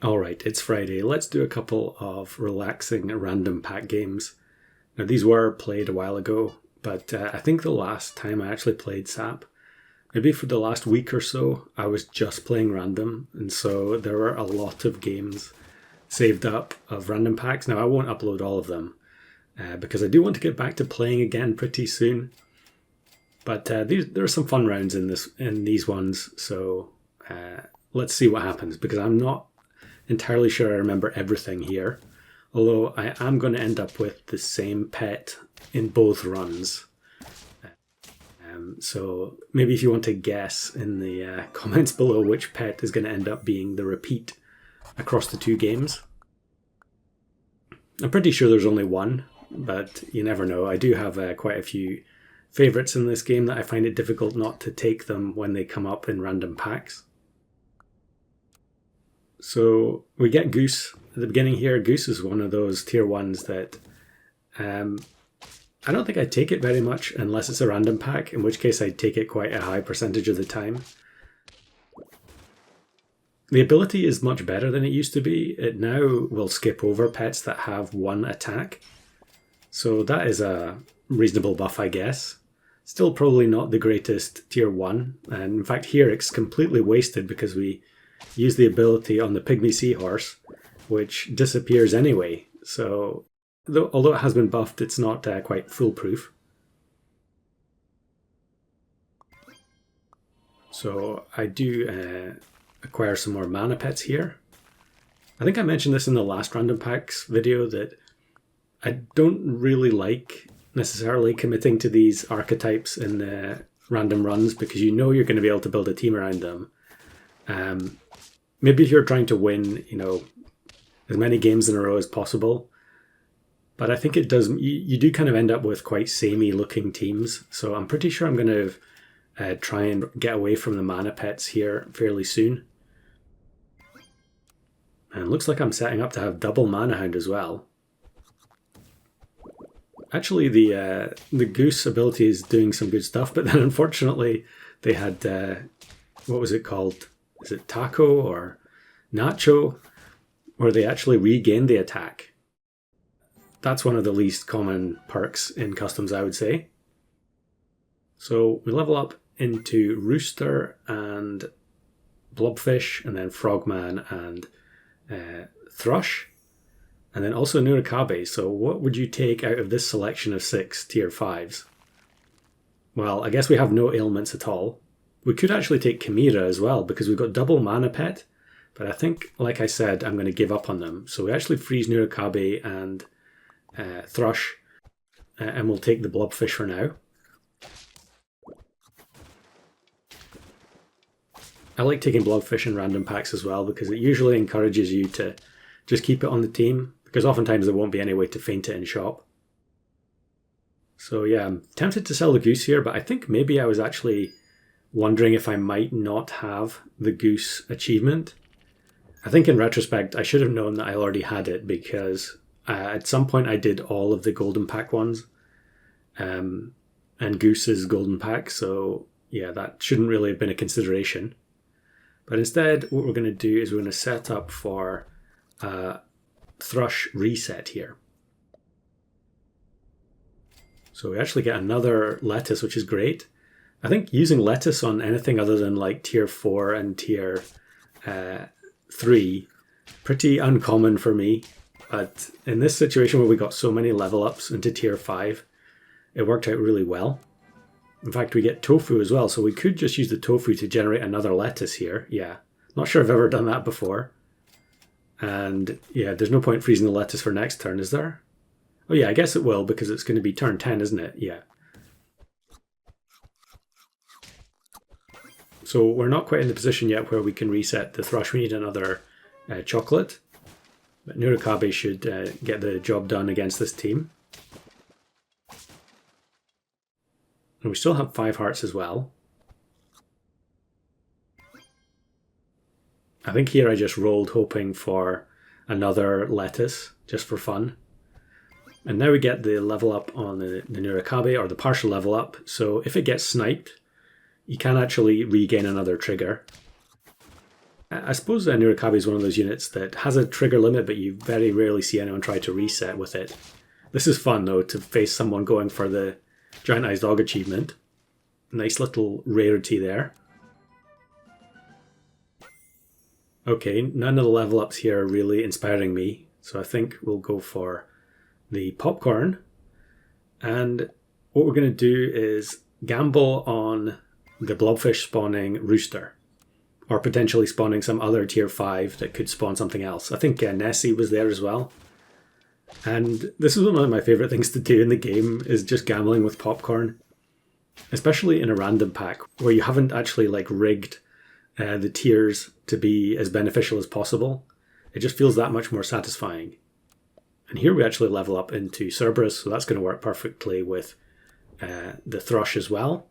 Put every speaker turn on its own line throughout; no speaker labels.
Alright, it's Friday. Let's do a couple of relaxing random pack games. Now, these were played a while ago, but I think the last time I actually played SAP, maybe for the last week or so, I was just playing random, and so there were a lot of games saved up of random packs. Now, I won't upload all of them, because I do want to get back to playing again pretty soon. But there are some fun rounds in these ones, so let's see what happens, because I'm not entirely sure I remember everything here, although I am going to end up with the same pet in both runs. So maybe if you want to guess in the comments below which pet is going to end up being the repeat across the two games. I'm pretty sure there's only one, but you never know. I do have quite a few favourites in this game that I find it difficult not to take them when they come up in random packs. So we get Goose at the beginning here. Goose is one of those tier 1s that I don't think I take it very much unless it's a random pack, in which case I take it quite a high percentage of the time. The ability is much better than it used to be. It now will skip over pets that have one attack. So that is a reasonable buff, I guess. Still probably not the greatest tier 1. And in fact here it's completely wasted because we use the ability on the Pygmy Seahorse, which disappears anyway. So although it has been buffed, it's not quite foolproof. So I do acquire some more mana pets here. I think I mentioned this in the last random packs video that I don't really like necessarily committing to these archetypes in the random runs, because you know you're going to be able to build a team around them. Maybe if you're trying to win, as many games in a row as possible. But I think it does. You do kind of end up with quite samey looking teams. So I'm pretty sure I'm going to try and get away from the mana pets here fairly soon. And it looks like I'm setting up to have double Mana Hound as well. Actually, the Goose ability is doing some good stuff, but then unfortunately they had, what was it called? Is it Taco or Nacho? Where they actually regain the attack. That's one of the least common perks in customs, I would say. So we level up into Rooster and Blobfish, and then Frogman and Thrush, and then also Nurikabe. So what would you take out of this selection of 6 tier 5s? Well, I guess we have no ailments at all. We could actually take Chimera as well, because we've got double mana pet, but I think, like I said, I'm going to give up on them. So we actually freeze Nurikabe and Thrush, and we'll take the Blobfish for now. I like taking Blobfish in random packs as well, because it usually encourages you to just keep it on the team, because oftentimes there won't be any way to feint it in shop. So yeah, I'm tempted to sell the Goose here, but I think maybe I was actually wondering if I might not have the Goose achievement. I think in retrospect I should have known that I already had it, because at some point I did all of the golden pack ones, and Goose's golden pack, so yeah, that shouldn't really have been a consideration. But instead what we're going to do is we're going to set up for Thrush reset here. So we actually get another Lettuce, which is great. I think using Lettuce on anything other than like tier 4 and tier 3, pretty uncommon for me. But in this situation where we got so many level ups into tier 5, it worked out really well. In fact, we get Tofu as well, so we could just use the Tofu to generate another Lettuce here. Yeah, not sure I've ever done that before. And yeah, there's no point freezing the Lettuce for next turn, is there? Oh yeah, I guess it will, because it's going to be turn 10, isn't it? Yeah. So we're not quite in the position yet where we can reset the Thrush. We need another chocolate. But Nurikabe should get the job done against this team. And we still have 5 hearts as well. I think here I just rolled hoping for another Lettuce, just for fun. And now we get the level up on the Nurikabe, or the partial level up. So if it gets sniped, you can actually regain another trigger. I suppose Nurikabe is one of those units that has a trigger limit, but you very rarely see anyone try to reset with it. This is fun, though, to face someone going for the Giant-Eyed Dog achievement. Nice little rarity there. Okay, none of the level ups here are really inspiring me, so I think we'll go for the popcorn. And what we're going to do is gamble on the blobfish spawning rooster, or potentially spawning some other tier 5 that could spawn something else. I think Nessie was there as well. And this is one of my favourite things to do in the game, is just gambling with popcorn. Especially in a random pack, where you haven't actually like rigged the tiers to be as beneficial as possible. It just feels that much more satisfying. And here we actually level up into Cerberus, so that's going to work perfectly with the Thrush as well.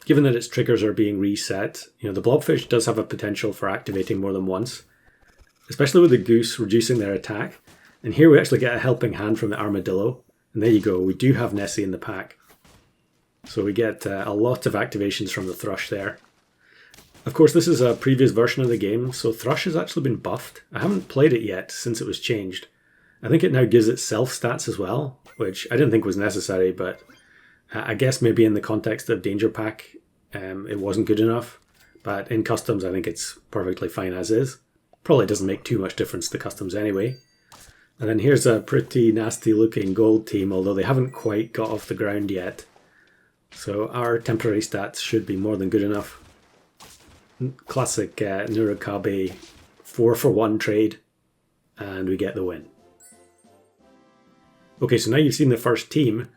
Given that its triggers are being reset, the Blobfish does have a potential for activating more than once, especially with the Goose reducing their attack. And here we actually get a helping hand from the Armadillo. And there you go, we do have Nessie in the pack. So we get a lot of activations from the Thrush there. Of course, this is a previous version of the game, so Thrush has actually been buffed. I haven't played it yet since it was changed. I think it now gives itself stats as well, which I didn't think was necessary, but I guess maybe in the context of Danger Pack, it wasn't good enough. But in Customs, I think it's perfectly fine as is. Probably doesn't make too much difference to Customs anyway. And then here's a pretty nasty looking gold team, although they haven't quite got off the ground yet. So our temporary stats should be more than good enough. Classic Nurikabe 4-for-1 trade, and we get the win. Okay, so now you've seen the first team.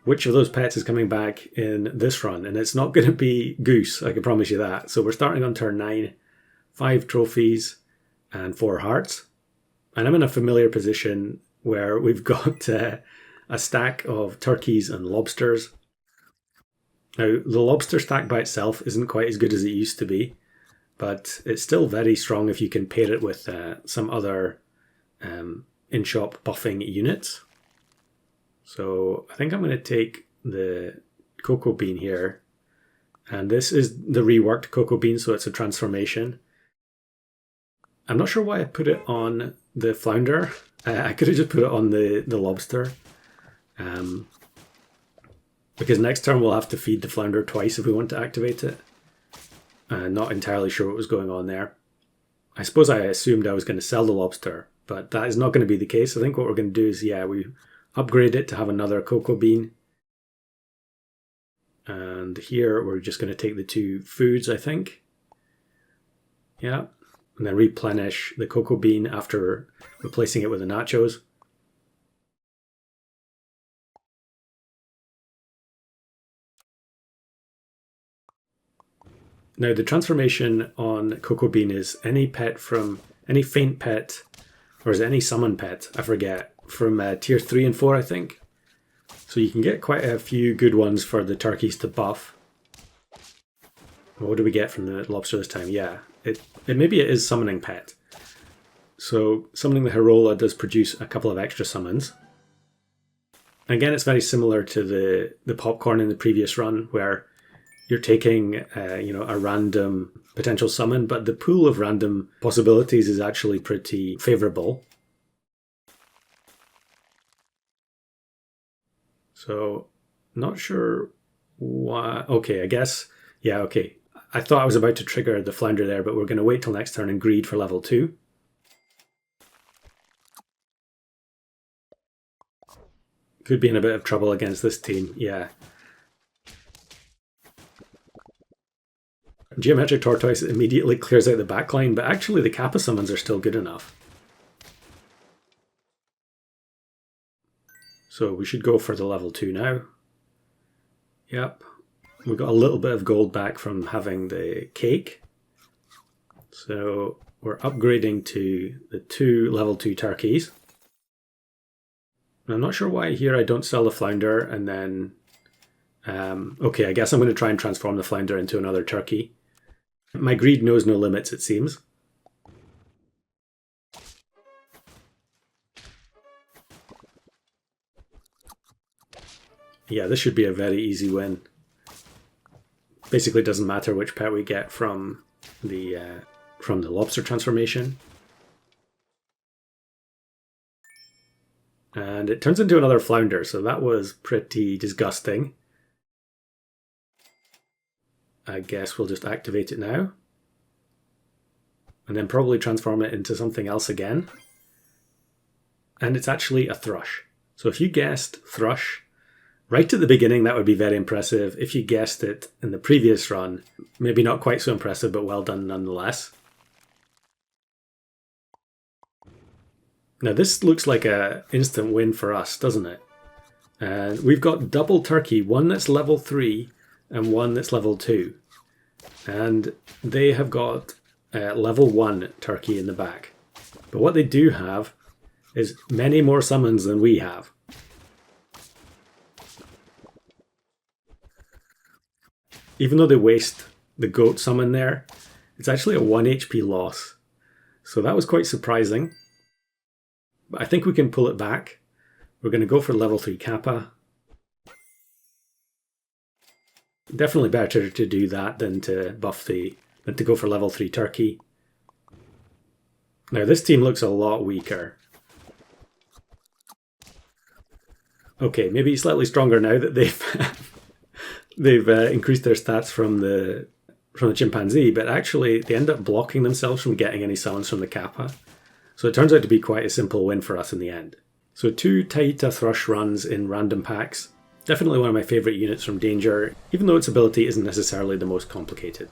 Which of those pets is coming back in this run? And it's not going to be Goose, I can promise you that. So we're starting on turn 9, 5 trophies and 4 hearts. And I'm in a familiar position where we've got a stack of turkeys and lobsters. Now, the lobster stack by itself isn't quite as good as it used to be, but it's still very strong if you can pair it with some other in-shop buffing units. So I think I'm going to take the cocoa bean here. And this is the reworked cocoa bean, so it's a transformation. I'm not sure why I put it on the flounder. I could have just put it on the lobster. Because next turn we'll have to feed the flounder twice if we want to activate it. Not entirely sure what was going on there. I suppose I assumed I was going to sell the lobster, but that is not going to be the case. I think what we're going to do is, we upgrade it to have another cocoa bean. And here we're just going to take the 2 foods, I think. Yeah. And then replenish the cocoa bean after replacing it with the nachos. Now the transformation on cocoa bean is any faint pet, or is it any summon pet? I forget. From tier 3 and 4, I think. So you can get quite a few good ones for the turkeys to buff. What do we get from the lobster this time? Yeah, maybe it is summoning pet. So summoning the Hirola does produce a couple of extra summons. Again, it's very similar to the popcorn in the previous run, where you're taking a random potential summon, but the pool of random possibilities is actually pretty favourable. So, not sure why. Okay, I guess. Yeah, okay. I thought I was about to trigger the flounder there, but we're going to wait till next turn and greed for level 2. Could be in a bit of trouble against this team, yeah. Geometric Tortoise immediately clears out the backline, but actually the Kappa summons are still good enough. So we should go for the level 2 now. Yep. We got a little bit of gold back from having the cake. So we're upgrading to the 2 level 2 turkeys. And I'm not sure why here I don't sell the flounder and then... okay, I guess I'm going to try and transform the flounder into another turkey. My greed knows no limits, it seems. Yeah, this should be a very easy win. Basically doesn't matter which pet we get from the lobster transformation. And it turns into another flounder, so that was pretty disgusting. I guess we'll just activate it now. And then probably transform it into something else again. And it's actually a thrush. So if you guessed thrush right at the beginning, that would be very impressive. If you guessed it in the previous run, maybe not quite so impressive, but well done nonetheless. Now this looks like an instant win for us, doesn't it? And we've got double turkey, one that's level 3 and one that's level 2. And they have got level 1 turkey in the back. But what they do have is many more summons than we have. Even though they waste the goat summon there, it's actually a 1 HP loss. So that was quite surprising. But I think we can pull it back. We're going to go for level 3 Kappa. Definitely better to do that than to go for level 3 Turkey. Now this team looks a lot weaker. Okay, maybe slightly stronger now that they've increased their stats from the chimpanzee, but actually they end up blocking themselves from getting any summons from the Kappa. So it turns out to be quite a simple win for us in the end. So 2 Taita Thrush runs in random packs. Definitely one of my favourite units from Danger, even though its ability isn't necessarily the most complicated.